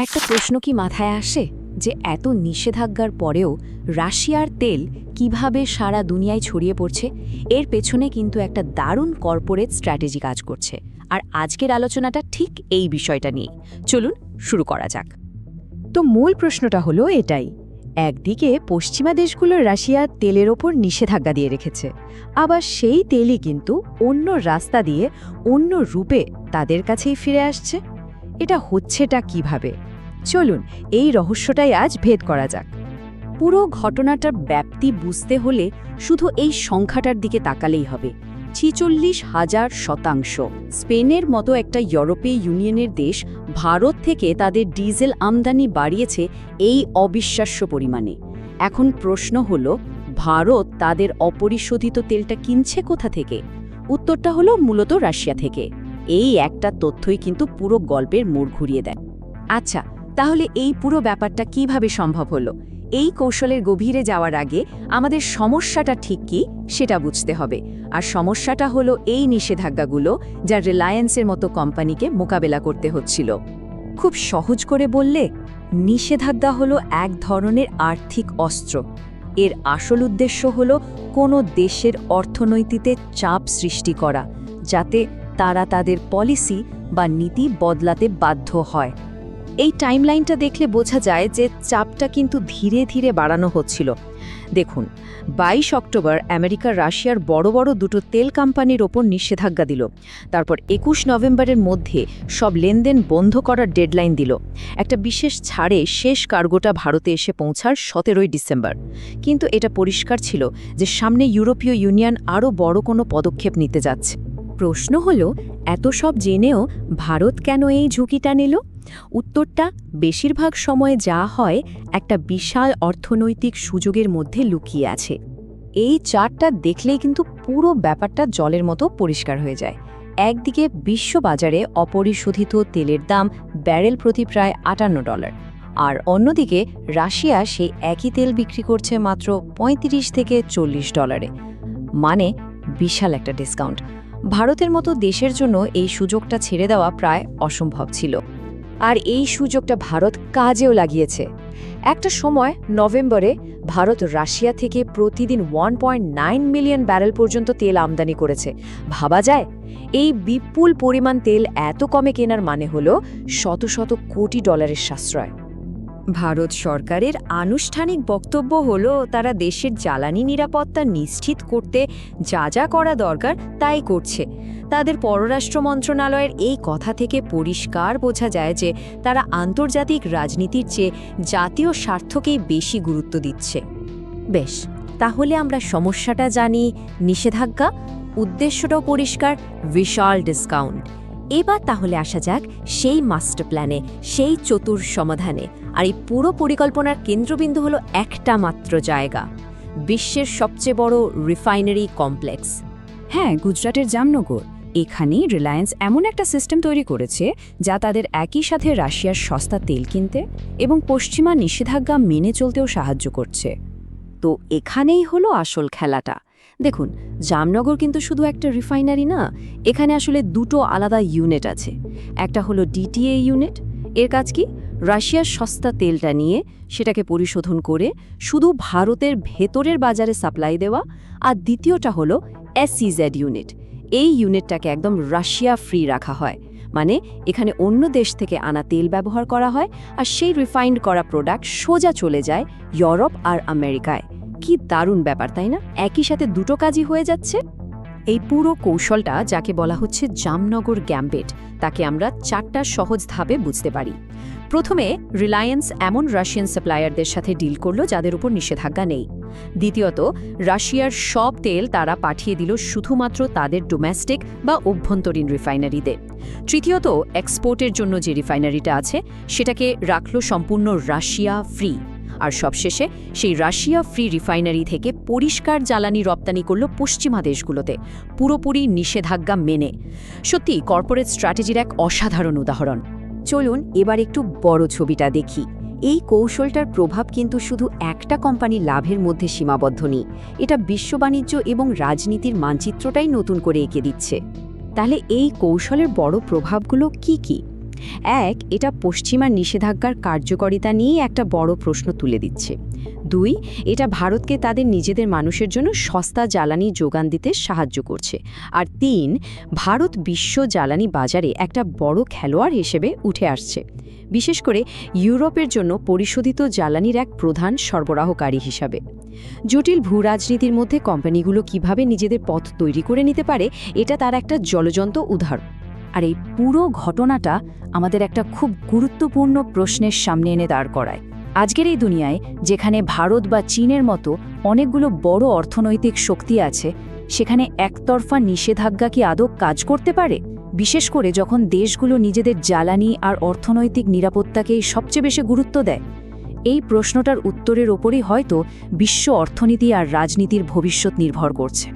একটা প্রশ্ন কি মাথায় আসে যে এত নিষেধাজ্ঞার পরেও রাশিয়ার তেল কিভাবে সারা দুনিয়ায় ছড়িয়ে পড়ছে? এর পেছনে কিন্তু একটা দারুণ কর্পোরেট স্ট্র্যাটেজি কাজ করছে। আর আজকের আলোচনাটা ঠিক এই বিষয়টা নিয়ে। চলুন শুরু করা যাক। তো মূল প্রশ্নটা হলো এটাই, একদিকে পশ্চিমা দেশগুলো রাশিয়ার তেলের ওপর নিষেধাজ্ঞা দিয়ে রেখেছে, আবার সেই তেলই কিন্তু অন্য রাস্তা দিয়ে অন্য রূপে তাদের কাছেই ফিরে আসছে। এটা হচ্ছেটা কিভাবে? চলুন এই রহস্যটাই আজ ভেদ করা যাক। পুরো ঘটনাটার ব্যাপ্তি বুঝতে হলে শুধু এই সংখ্যাটার দিকে তাকালেই হবে। 46,000%। স্পেনের মতো একটা ইউরোপীয় ইউনিয়নের দেশ ভারত থেকে তাদের ডিজেল আমদানি বাড়িয়েছে এই অবিশ্বাস্য পরিমাণে। এখন প্রশ্ন হলো, ভারত তাদের অপরিশোধিত তেলটা কিনছে কোথা থেকে? উত্তরটা হলো মূলত রাশিয়া থেকে। এই একটা তথ্যই কিন্তু পুরো গল্পের মোড় ঘুরিয়ে দেয়। আচ্ছা, তাহলে এই পুরো ব্যাপারটা কিভাবে সম্ভব হলো? এই কৌশলের গভীরে যাওয়ার আগে আমাদের সমস্যাটা ঠিক কি সেটা বুঝতে হবে। আর সমস্যাটা হলো এই নিষেধাজ্ঞাগুলো যা রিলায়েন্সের মতো কোম্পানিকে মোকাবেলা করতে হচ্ছিল। খুব সহজ করে বললে, নিষেধাজ্ঞা হলো এক ধরনের আর্থিক অস্ত্র। এর আসল উদ্দেশ্য হলো কোনো দেশের অর্থনীতিতে চাপ সৃষ্টি করা, যাতে তারা তাদের পলিসি বা নীতি বদলাতে বাধ্য হয়। এই টাইমলাইনটা দেখলে বোঝা যায় যে চাপটা কিন্তু ধীরে ধীরে বাড়ানো হচ্ছিল। দেখুন, 22 অক্টোবর আমেরিকা রাশিয়ার বড় বড় দুটো তেল কোম্পানির ওপর নিষেধাজ্ঞা দিল। তারপর 21 নভেম্বরের মধ্যে সব লেনদেন বন্ধ করার ডেডলাইন দিল। একটা বিশেষ ছাড়ে শেষ কার্গোটা ভারতে এসে পৌঁছার 17 ডিসেম্বর। কিন্তু এটা পরিষ্কার ছিল যে সামনে ইউরোপীয় ইউনিয়ন আরও বড় কোনো পদক্ষেপ নিতে যাচ্ছে। প্রশ্ন হলো, এত সব জেনেও ভারত কেন এই ঝুঁকিটা নিল? উত্তরটা বেশিরভাগ সময়ে যা হয়, একটা বিশাল অর্থনৈতিক সুযোগের মধ্যে লুকিয়ে আছে। এই চার্টটা দেখলেই কিন্তু পুরো ব্যাপারটা জলের মতো পরিষ্কার হয়ে যায়। একদিকে বিশ্ববাজারে অপরিশোধিত তেলের দাম ব্যারেল প্রতি প্রায় $58, আর অন্যদিকে রাশিয়া সেই একই তেল বিক্রি করছে মাত্র $35 থেকে $40। মানে বিশাল একটা ডিসকাউন্ট। ভারতের মতো দেশের জন্য এই সুযোগটা ছেড়ে দেওয়া প্রায় অসম্ভব ছিল। আর এই সুযোগটা ভারত কাজেও লাগিয়েছে। একটা সময় নভেম্বরে ভারত রাশিয়া থেকে প্রতিদিন 1.9 মিলিয়ন ব্যারেল পর্যন্ত তেল আমদানি করেছে। ভাবা যায়, এই বিপুল পরিমাণ তেল এত কমে কেনার মানে হলো শত শত কোটি ডলারের সাশ্রয়। ভারত সরকারের আনুষ্ঠানিক বক্তব্য হলো তারা দেশের জ্বালানি নিরাপত্তা নিশ্চিত করতে যা যা করা দরকার তাই করছে। তাদের পররাষ্ট্র মন্ত্রণালয়ের এই কথা থেকে পরিষ্কার বোঝা যায় যে তারা আন্তর্জাতিক রাজনীতির চেয়ে জাতীয় স্বার্থকেই বেশি গুরুত্ব দিচ্ছে। বেশ, তাহলে আমরা সমস্যাটা জানি, নিষেধাজ্ঞা, উদ্দেশ্যটাও পরিষ্কার, বিশাল ডিসকাউন্ট। এবার তাহলে আসা যাক সেই মাস্টার প্ল্যানে, সেই চতুর সমাধানে। আর এই পুরো পরিকল্পনার কেন্দ্রবিন্দু হলো একটা মাত্র জায়গা, বিশ্বের সবচেয়ে বড় রিফাইনারি কমপ্লেক্স। হ্যাঁ, গুজরাটের জামনগর। এখানেই রিলায়েন্স এমন একটা সিস্টেম তৈরি করেছে যা তাদের একই সাথে রাশিয়ার সস্তা তেল কিনতে এবং পশ্চিমা নিষেধাজ্ঞা মেনে চলতেও সাহায্য করছে। তো এখানেই হলো আসল খেলাটা। দেখুন, জামনগর কিন্তু শুধু একটা রিফাইনারি না, এখানে আসলে দুটো আলাদা ইউনিট আছে। একটা হলো ডিটিএ ইউনিট। এর কাজ কি? রাশিয়ার সস্তা তেলটা নিয়ে সেটাকে পরিশোধন করে শুধু ভারতের ভেতরের বাজারে সাপ্লাই দেওয়া। আর দ্বিতীয়টা হলো এসইজেড ইউনিট। এই ইউনিটটাকে একদম রাশিয়া ফ্রি রাখা হয়। মানে এখানে অন্য দেশ থেকে আনা তেল ব্যবহার করা হয়, আর সেই রিফাইন্ড করা প্রোডাক্ট সোজা চলে যায় ইউরোপ আর আমেরিকায়। কি দারুণ ব্যাপার, তাই না? একই সাথে দুটো কাজই হয়ে যাচ্ছে। এই পুরো কৌশলটা, যাকে বলা হচ্ছে জামনগর গ্যাম্বিট, তাকে আমরা 4টা সহজ ধাপে বুঝতে পারি। প্রথমে, রিলায়েন্স এমন রাশিয়ান সাপ্লায়ারদের সাথে ডিল করল যাদের উপর নিষেধাজ্ঞা নেই। দ্বিতীয়ত, রাশিয়ার সব তেল তারা পাঠিয়ে দিল শুধুমাত্র তাদের ডোমেস্টিক বা অভ্যন্তরীণ রিফাইনারিতে। তৃতীয়ত, এক্সপোর্টের জন্য যে রিফাইনারিটা আছে সেটাকে রাখল সম্পূর্ণ রাশিয়া ফ্রি। আর সবশেষে সেই রাশিয়া ফ্রি রিফাইনারি থেকে পরিষ্কার জ্বালানি রপ্তানি করল পশ্চিমা দেশগুলোতে, পুরোপুরি নিষেধাজ্ঞা মেনে। সত্যি কর্পোরেট স্ট্র্যাটেজির এক অসাধারণ উদাহরণ। চলুন এবার একটু বড় ছবিটা দেখি। এই কৌশলটার প্রভাব কিন্তু শুধু একটা কোম্পানির লাভের মধ্যে সীমাবদ্ধ নেই, এটা বিশ্ব বাণিজ্য এবং রাজনীতির মানচিত্রটাই নতুন করে এঁকে দিচ্ছে। তাহলে এই কৌশলের বড় প্রভাবগুলো কি কি? এক, এটা পশ্চিমা নিষেধাজ্ঞার কার্যকারিতা নিয়ে একটা বড় প্রশ্ন তুলে দিচ্ছে। 2, এটা ভারতকে তাদের নিজেদের মানুষের জন্য সস্তা জ্বালানি যোগান দিতে সাহায্য করছে। আর 3, ভারত বিশ্ব জ্বালানি বাজারে একটা বড় খেলোয়াড় হিসেবে উঠে আসছে, বিশেষ করে ইউরোপের জন্য পরিশোধিত জ্বালানির এক প্রধান সরবরাহকারী হিসাবে। জটিল ভূরাজনীতির মধ্যে কোম্পানিগুলো কিভাবে নিজেদের পথ তৈরি করে নিতে পারে, এটা তার একটা জ্বলজ্বন্ত উদাহরণ। আর এই পুরো ঘটনাটা আমাদের একটা খুব গুরুত্বপূর্ণ প্রশ্নের সামনে এনে দাঁড় করায়। আজকের এই দুনিয়ায় যেখানে ভারত বা চীনের মতো অনেকগুলো বড় অর্থনৈতিক শক্তি আছে, সেখানে একতরফা নিষেধাজ্ঞা কি আদৌ কাজ করতে পারে? বিশেষ করে যখন দেশগুলো নিজেদের জ্বালানি আর অর্থনৈতিক নিরাপত্তাকেই সবচেয়ে বেশি গুরুত্ব দেয়। এই প্রশ্নটার উত্তরের ওপরই হয়তো বিশ্ব অর্থনীতি আর রাজনীতির ভবিষ্যৎ নির্ভর করছে।